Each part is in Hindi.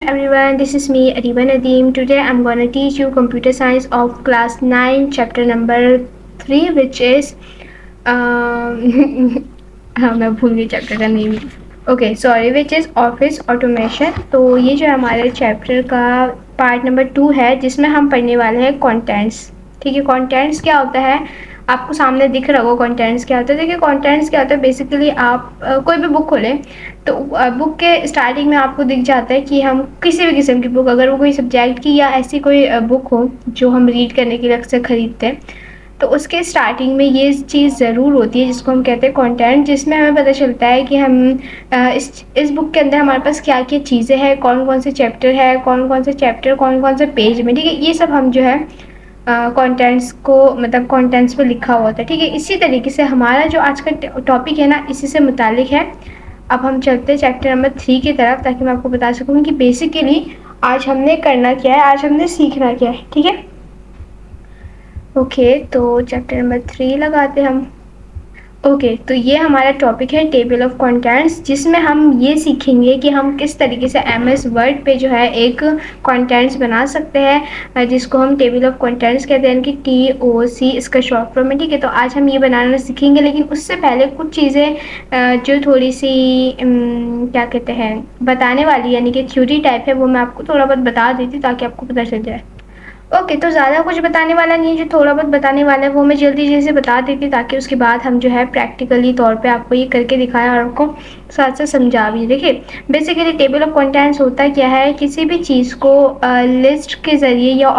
everyone, this is me Ariba Nadeem. Today I'm gonna teach you computer science of class 9 chapter number 3 which is हाँ मैं भूल गई चैप्टर का name. Okay sorry, which is office automation. तो ये जो हमारे चैप्टर का पार्ट नंबर 2 है जिसमें हम पढ़ने वाले हैं कंटेंट्स. ठीक है, कंटेंट्स क्या होता है आपको सामने दिख रहा होगा. कंटेंट्स क्या होता है, देखिए कंटेंट्स क्या होता है बेसिकली आप कोई भी बुक खोलें तो बुक के स्टार्टिंग में आपको दिख जाता है कि हम किसी भी किस्म की बुक, अगर वो कोई सब्जेक्ट की या ऐसी कोई बुक हो जो हम रीड करने के लिए अक्सर ख़रीदते हैं, तो उसके स्टार्टिंग में ये चीज़ ज़रूर होती है जिसको हम कहते हैं कंटेंट, जिसमें हमें पता चलता है कि हम इस बुक के अंदर हमारे पास क्या क्या चीज़ें हैं, कौन कौन से चैप्टर है, कौन कौन से चैप्टर कौन कौन से पेज में. ठीक है, ये सब हम जो है कंटेंट्स को मतलब कंटेंट्स पे लिखा हुआ होता है. ठीक है, इसी तरीके से हमारा जो आज का टॉपिक है ना इसी से मुतालिक है. अब हम चलते हैं चैप्टर नंबर 3 की तरफ ताकि मैं आपको बता सकूँ कि बेसिकली आज हमने करना क्या है, आज हमने सीखना क्या है. ठीक है, ओके तो चैप्टर नंबर 3 लगाते हम. ओके तो ये हमारा टॉपिक है टेबल ऑफ कंटेंट्स, जिसमें हम ये सीखेंगे कि हम किस तरीके से एमएस वर्ड पे जो है एक कंटेंट्स बना सकते हैं जिसको हम टेबल ऑफ कंटेंट्स कहते हैं कि TOC इसका शॉर्ट फॉर्म है. ठीक है, तो आज हम ये बनाना सीखेंगे, लेकिन उससे पहले कुछ चीज़ें जो थोड़ी सी क्या कहते हैं बताने वाली यानी कि थ्योरी टाइप है वो मैं आपको थोड़ा बहुत बता देती ताकि आपको पता चल जाए. ओके तो ज़्यादा कुछ बताने वाला नहीं है, जो थोड़ा बहुत बताने वाला है वो मैं जल्दी जल्दी बता देती ताकि उसके बाद हम जो है प्रैक्टिकली तौर पे आपको ये करके दिखाया और आपको साथ साथ समझा भी. देखिए बेसिकली टेबल ऑफ कंटेंट्स होता क्या है, किसी भी चीज़ को लिस्ट के ज़रिए या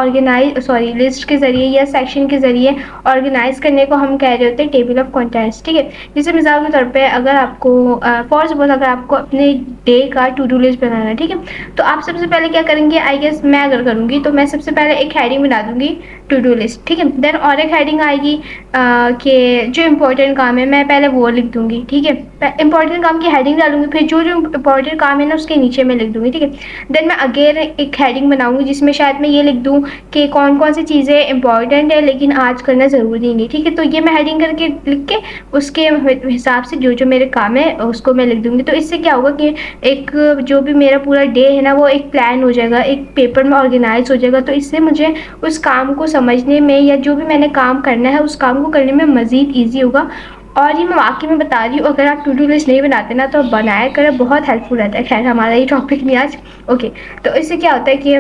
लिस्ट के ज़रिए या सेक्शन के ज़रिए ऑर्गेनाइज करने को हम कह रहे होते हैं टेबल ऑफ कंटेंट्स. ठीक है, जैसे मिसाल के तौर पर अगर आपको फॉर सपोज अगर आपको अपने डे का टू डू लिस्ट बनाना है, ठीक है, तो आप सबसे पहले क्या करेंगे, आई गेस मैं अगर करूँगी तो मैं सबसे पहले एक हेडिंग बना दूँगी टू डू लिस्ट. ठीक है, देन और एक हेडिंग आएगी कि जो इम्पोर्टेंट काम है मैं पहले वो लिख दूँगी. ठीक है, इंपॉर्टेंट काम की हेडिंग डालूँगी, फिर जो जो इम्पोर्टेंट काम है ना उसके नीचे मैं लिख दूँगी. ठीक है, देन मैं अगेन एक हेडिंग बनाऊँगी जिसमें शायद मैं ये लिख दूँ कि कौन कौन सी चीज़ें इंपॉर्टेंट है लेकिन आज करना ज़रूरी नहीं. ठीक है, तो ये मैं हेडिंग करके लिख के उसके हिसाब से जो जो मेरे काम है उसको मैं लिख दूँगी. तो इससे क्या होगा कि एक जो भी मेरा पूरा डे है ना वो एक प्लान हो जाएगा, एक पेपर में ऑर्गेनाइज हो जाएगा. तो इससे मुझे उस काम को समझने में या जो भी मैंने काम करना है उस काम को करने में मज़ीद ईजी होगा. और ये मैं वाकई में बता रही हूँ, अगर आप टू डू लिस्ट नहीं बनाते ना तो बनाया करें, बहुत हेल्पफुल रहता है. खैर हमारा ये टॉपिक नहीं आज. ओके तो इससे क्या होता है कि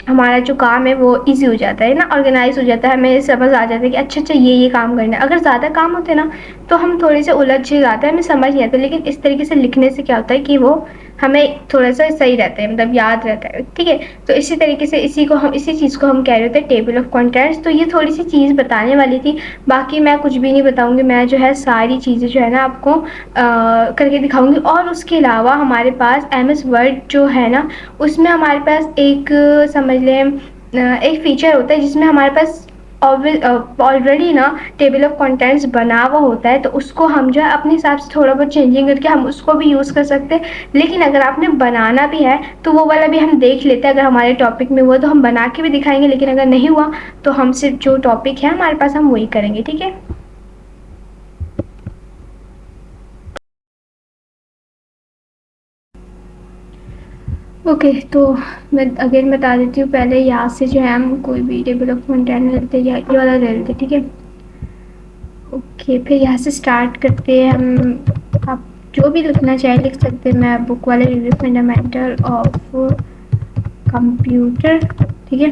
हमारा जो काम है वो इजी हो जाता है ना, ऑर्गेनाइज हो जाता है, हमें समझ आ जाता है कि अच्छा ये काम करना है. अगर ज़्यादा काम होते ना तो हम थोड़े से उलझ जाते हैं, हमें समझ नहीं आता. लेकिन इस तरीके से लिखने से क्या होता है कि वो हमें थोड़ा सा सही रहता है, मतलब याद रहता है. ठीक है, तो इसी तरीके से इसी चीज़ को हम कह रहे थे टेबल ऑफ कंटेंट्स. तो ये थोड़ी सी चीज़ बताने वाली थी, बाकी मैं कुछ भी नहीं बताऊँगी. मैं जो है सारी चीज़ें जो है ना आपको करके दिखाऊँगी. और उसके अलावा हमारे पास MS वर्ड जो है ना उसमें हमारे पास एक समझ लें एक फ़ीचर होता है जिसमें हमारे पास ऑलरेडी ना टेबल ऑफ कंटेंट्स बना हुआ होता है. तो उसको हम जो है अपने हिसाब से थोड़ा बहुत चेंजिंग करके हम उसको भी यूज़ कर सकते हैं. लेकिन अगर आपने बनाना भी है तो वो वाला भी हम देख लेते हैं. अगर हमारे टॉपिक में हुआ तो हम बना के भी दिखाएंगे, लेकिन अगर नहीं हुआ तो हम सिर्फ जो टॉपिक है हमारे पास हम वही करेंगे. ठीक है, ओके तो मैं अगेन बता देती हूँ. पहले यहाँ से जो है हम कोई भी टेबल ऑफ कंटेंट लेते हैं, ये वाला ले लेते. ठीक है, ओके फिर यहाँ से स्टार्ट करते हैं हम. आप जो भी लिखना चाहे लिख सकते हैं. मैं बुक वाले रिव्यू फंडामेंटल ऑफ कंप्यूटर. ठीक है,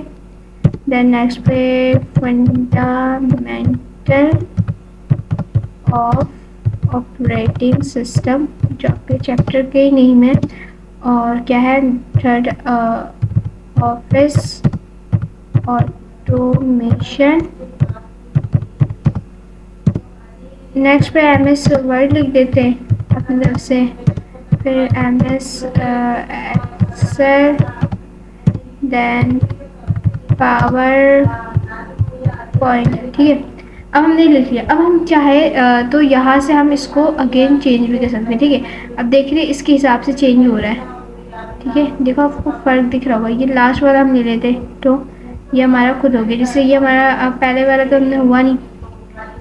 देन नेक्स्ट पे फंडामेंटल ऑफ ऑपरेटिंग सिस्टम जो आपके चैप्टर के ही नेम है. और क्या है थर्ड ऑफिस ऑटोमेशन. नेक्स्ट पे MS वर्ड लिख देते हैं अपनी तरफ से. फिर MS Excel, then PowerPoint. ठीक है, अब हमने लिख लिया. अब हम चाहे तो यहाँ से हम इसको अगेन चेंज भी कर सकते हैं. ठीक है, अब देख रहे इसके हिसाब से चेंज हो रहा है. ठीक है, देखो आपको फ़र्क दिख रहा होगा. ये लास्ट वाला हम ले लेते तो ये हमारा खुद हो गया, जिससे ये हमारा पहले वाला तो हमने हुआ नहीं.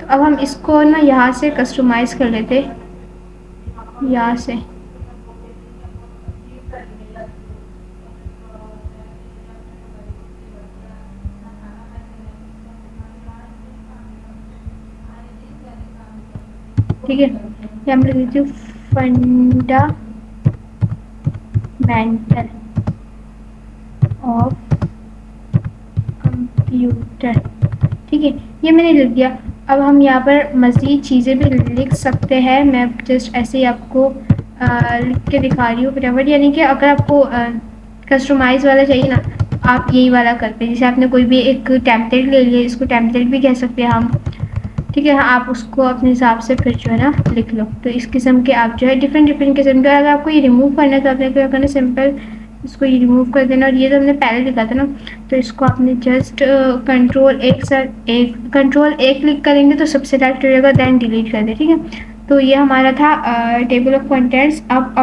तो अब हम इसको ना यहाँ से कस्टमाइज़ कर लेते, यहाँ से. ठीक है, यहाँ मैं लिख देती हूँ फंडामेंटल ऑफ कंप्यूटर। ठीक है, ये मैंने लिख दिया। अब हम यहाँ पर मज़ीद चीज़ें भी लिख सकते हैं। मैं जस्ट ऐसे ही आपको लिख के दिखा रही हूँ फटाफट, यानी कि अगर आपको कस्टमाइज़ वाला चाहिए ना, आप यही वाला करते हैं। जैसे आपने कोई भी एक टेम्पलेट ले लिया, इसको टेम्पलेट भी कह सकते हैं हम। ठीक है, आप उसको अपने हिसाब से फिर जो है ना लिख लो। तो इस किस्म के आप जो है डिफरेंट डिफरेंट किस्म के, अगर आपको ये रिमूव करना है तो आपने क्या करना, सिंपल इसको ये रिमूव कर देना। और ये तो हमने पहले लिखा था ना, तो इसको आपने जस्ट कंट्रोल एक क्लिक करेंगे तो सबसे डायरेक्ट हो जाएगा, देन डिलीट कर दे। ठीक है, तो ये हमारा था टेबल ऑफ कंटेंट्स। अब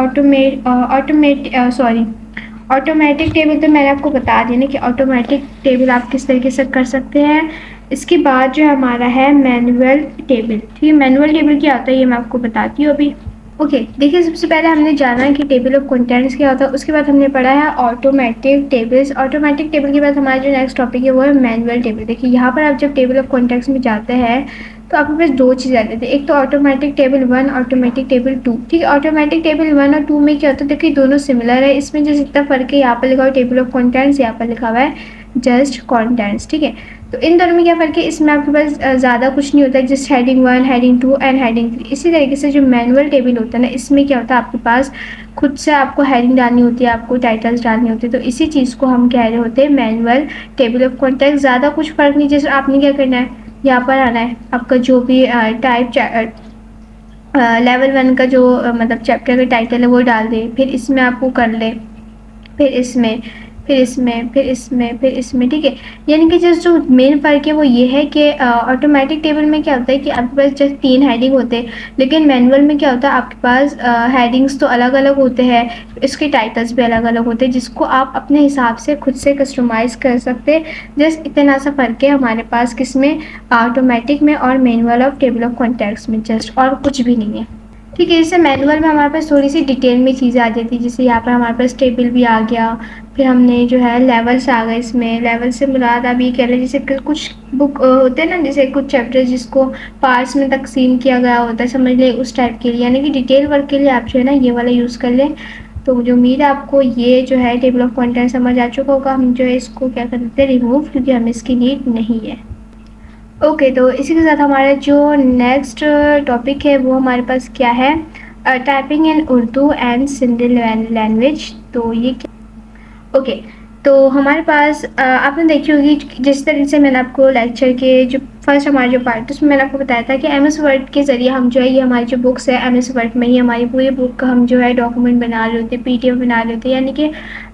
ऑटोमेटिक टेबल तो मैंने आपको बता दिया ना कि ऑटोमेटिक टेबल आप किस तरीके से कर सकते हैं। इसके बाद जो हमारा है मैनुअल टेबल। ठीक है, मैनुअल टेबल क्या होता है ये मैं आपको बताती हूँ अभी। ओके, देखिए सबसे पहले हमने जाना है कि टेबल ऑफ कंटेंट्स क्या होता है, उसके बाद हमने पढ़ा है ऑटोमेटिक टेबल्स। ऑटोमेटिक टेबल के बाद हमारा जो नेक्स्ट टॉपिक है वो है मैनुअल टेबल। देखिए यहाँ पर आप जब टेबल ऑफ कंटेंट्स में जाते हैं तो आपके पास दो चीज़ आ जाती है, एक तो ऑटोमेटिक टेबल 1, ऑटोमेटिक टेबल 2। ठीक है, ऑटोमेटिक टेबल 1 और 2 में क्या होता है, देखिए दोनों सिमिलर है। इसमें जैसे इतना फ़र्क है, यहाँ पर लिखा हुआ टेबल ऑफ कंटेंट्स, यहाँ पर लिखा हुआ है जस्ट कंटेंट्स। ठीक है, तो इन दोनों में क्या फ़र्क है, इसमें आपके पास ज़्यादा कुछ नहीं होता है, just heading 1, heading 2 and heading 3। इसी तरीके से जो मैनुअल टेबल होता है ना, इसमें क्या होता है, आपके पास खुद से आपको हेडिंग डालनी होती है, आपको टाइटल्स डालनी होती है। तो इसी चीज़ को हम कह रहे होते हैं मैनुअल टेबल ऑफ कंटेंट्स। ज़्यादा कुछ फ़र्क नहीं, जैसे आपने क्या करना है, यहाँ पर आना है, आपका जो भी लेवल 1 का जो मतलब चैप्टर का टाइटल है वो डाल दे, फिर इसमें आपको कर ले, फिर इसमें, फिर इसमें, फिर इसमें, फिर इसमें। ठीक है, यानी कि जस्ट जो मेन फ़र्क है वो ये है कि ऑटोमेटिक टेबल में क्या होता है कि आपके पास जस्ट 3 हेडिंग होते हैं, लेकिन मैनुअल में क्या होता है, आपके पास हेडिंग्स तो अलग अलग होते हैं, इसके टाइटल्स भी अलग अलग होते हैं, जिसको आप अपने हिसाब से खुद से कस्टमाइज़ कर सकते हैं। जस्ट इतना सा फ़र्क है हमारे पास किसमें, ऑटोमेटिक में और manual of table of contents में, जस्ट, और कुछ भी नहीं है। ठीक है, जैसे मैनुअल में हमारे पास थोड़ी सी डिटेल में चीज़ें आ जाती है, जैसे यहाँ पर हमारे पास टेबल भी आ गया, फिर हमने जो है लेवल्स आ गए। इसमें लेवल से मुराद आप ये कह लें, जैसे कुछ बुक होते हैं ना, जैसे कुछ चैप्टर जिसको पार्ट्स में तकसीम किया गया होता है, समझ लें उस टाइप के लिए, यानी कि डिटेल वर्क के लिए आप जो है ना ये वाला यूज़ कर लें। तो मुझे उम्मीद है आपको ये जो है टेबल ऑफ कंटेंट समझ आ चुका होगा। हम जो है इसको क्या कर देते हैं, रिमूव, क्योंकि हमें इसकी नीड नहीं है। ओके, तो इसी के साथ हमारा जो नेक्स्ट टॉपिक है वो हमारे पास क्या है, typing in Urdu and Sindhi language. तो ये क्या, ओके, तो हमारे पास आपने देखी होगी जिस तरीके से मैंने आपको लेक्चर के जो फर्स्ट हमारा जो पार्ट उसमें मैंने आपको बताया था कि एमएस वर्ड के ज़रिए हम जो है, ये हमारी जो बुक्स है एमएस वर्ड में ही हमारी पूरी बुक का हम जो है डॉक्यूमेंट बना रहे होते हैं, पीडीएफ बना रहे होते हैं, यानी कि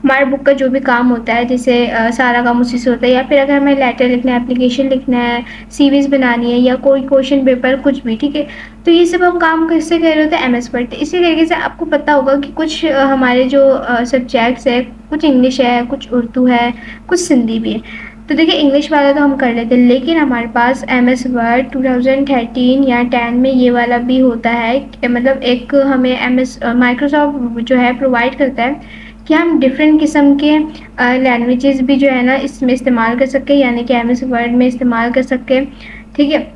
हमारे बुक का जो भी काम होता है, जैसे सारा काम उसी से होता है। या फिर अगर हमें लेटर लिखना है, एप्लीकेशन लिखना है, सीवीज बनानी है, या कोई क्वेश्चन पेपर, कुछ भी। ठीक है, तो ये सब हम काम किससे कर रहे होते हैं, एमएस वर्ड। इसी तरीके से आपको पता होगा कि कुछ हमारे जो सब्जेक्ट्स है, कुछ इंग्लिश है, कुछ उर्दू है, कुछ सिंधी भी है। तो देखिए इंग्लिश वाला तो हम कर लेते हैं, लेकिन हमारे पास एमएस वर्ड 2013 या 10 में ये वाला भी होता है, मतलब एक हमें एमएस माइक्रोसॉफ्ट जो है प्रोवाइड करता है कि हम डिफरेंट किस्म के लैंग्वेजेस भी जो है ना इसमें इस्तेमाल कर सकें, यानी कि एमएस वर्ड में इस्तेमाल कर सकें। ठीक है,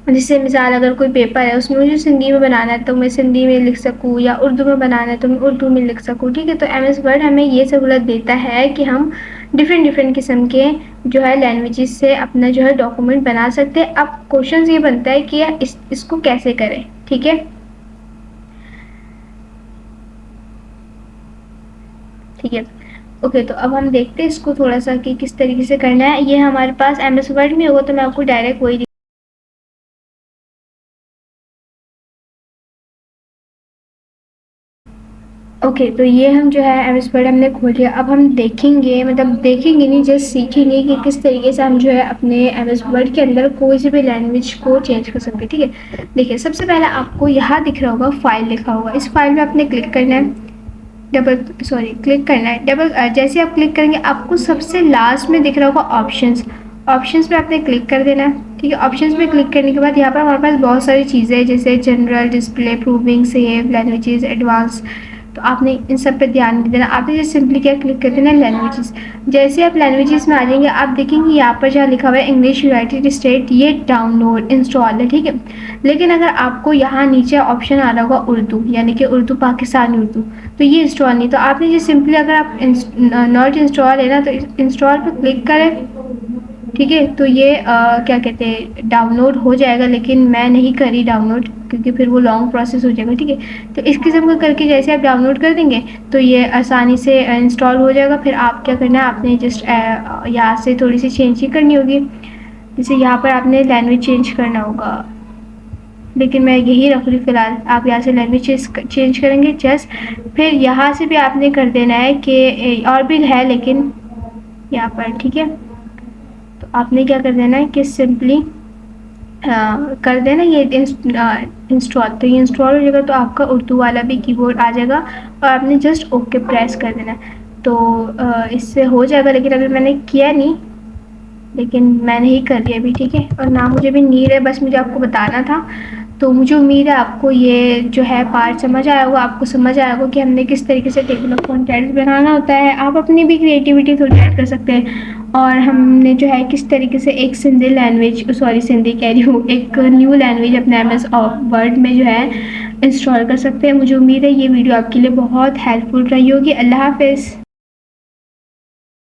जैसे मिसाल अगर कोई पेपर है उसमें मुझे सिंधी में बनाना है तो मैं सिंधी में लिख सकूँ, या उर्दू में बनाना है तो मैं उर्दू में लिख सकूँ। ठीक है, तो एमएस वर्ड हमें ये सहूलत देता है कि हम डिफरेंट डिफरेंट किस्म के जो है लैंग्वेजेस से अपना जो है डॉक्यूमेंट बना सकते हैं। अब क्वेश्चन ये बनता है कि इसको कैसे करें। ठीक है, ठीक है, ओके, तो अब हम देखते हैं इसको थोड़ा सा कि किस तरीके से करना है। ये हमारे पास एमएस वर्ड में होगा, तो मैं आपको डायरेक्ट वही ओके, तो ये हम जो है एमएस वर्ड हमने खोल लिया। अब हम देखेंगे, मतलब देखेंगे नहीं, जस्ट सीखेंगे कि किस तरीके से हम जो है अपने एमएस वर्ड के अंदर कोई सी भी लैंग्वेज को चेंज कर सकते हैं। ठीक है, देखिए सबसे पहले आपको यहाँ दिख रहा होगा फाइल लिखा होगा, इस फाइल में आपने क्लिक करना है, क्लिक करना है जैसे आप क्लिक करेंगे आपको सबसे लास्ट में दिख रहा होगा ऑप्शंस। ऑप्शंस पे आपने क्लिक कर देना है। ठीक है, ऑप्शंस पे क्लिक करने के बाद यहाँ पर हमारे पास बहुत सारी चीज़ें हैं, जैसे general, display, proving, save, languages, advance, तो आपने इन सब पे ध्यान नहीं देना। आपने जैसे सिंपली क्या क्लिक कर देना लैंग्वेजेस। जैसे आप लैंग्वेजेस में आ जाएंगे आप देखेंगे यहाँ पर जहाँ लिखा हुआ है इंग्लिश यूनाइटेड स्टेट, ये डाउनलोड इंस्टॉल है, ठीक है। लेकिन अगर आपको यहाँ नीचे ऑप्शन आ रहा होगा उर्दू, यानी कि उर्दू पाकिस्तानी उर्दू, तो ये इंस्टॉल नहीं। तो आपने जैसे सिंपली अगर आप नॉट इंस्टॉल है ना, तो इंस्टॉल पर क्लिक करें, ठीक है। तो ये क्या कहते हैं डाउनलोड हो जाएगा, लेकिन मैं नहीं करी डाउनलोड क्योंकि फिर वो लॉन्ग प्रोसेस हो जाएगा, ठीक है। तो इस किस्म का करके जैसे आप डाउनलोड कर देंगे तो ये आसानी से इंस्टॉल हो जाएगा। फिर आप क्या करना है, आपने जस्ट यहाँ से थोड़ी सी चेंज ही करनी होगी। जैसे यहाँ पर आपने लैंग्वेज चेंज करना होगा, लेकिन मैं यही रख रही फ़िलहाल। आप यहाँ से लैंग्वेज चेंज करेंगे जस्ट, फिर यहाँ से भी आपने कर देना है कि और भी है लेकिन यहाँ पर, ठीक है। तो आपने क्या कर देना है कि सिंपली कर देना ये इंस्टॉल। तो ये इंस्टॉल हो जाएगा तो आपका उर्दू वाला भी कीबोर्ड आ जाएगा और आपने जस्ट ओके प्रेस कर देना है। तो इससे हो जाएगा, लेकिन अभी मैंने किया नहीं, लेकिन मैंने ही कर लिया अभी, ठीक है। और ना मुझे भी नीड है, बस मुझे आपको बताना था। तो मुझे उम्मीद है आपको ये जो है पार्ट समझ आया होगा, आपको समझ आया होगा कि हमने किस तरीके से टेबल ऑफ कंटेंट्स बनाना होता है। आप अपनी भी क्रिएटिविटी थोड़ी ऐड कर सकते हैं। और हमने जो है किस तरीके से एक सिंधी लैंग्वेज, सॉरी सिंधी कह रही हूँ, एक न्यू लैंग्वेज अपने एमएस वर्ड में जो है इंस्टॉल कर सकते हैं। मुझे उम्मीद है ये वीडियो आपके लिए बहुत हेल्पफुल रही होगी। अल्लाह हाफिज़।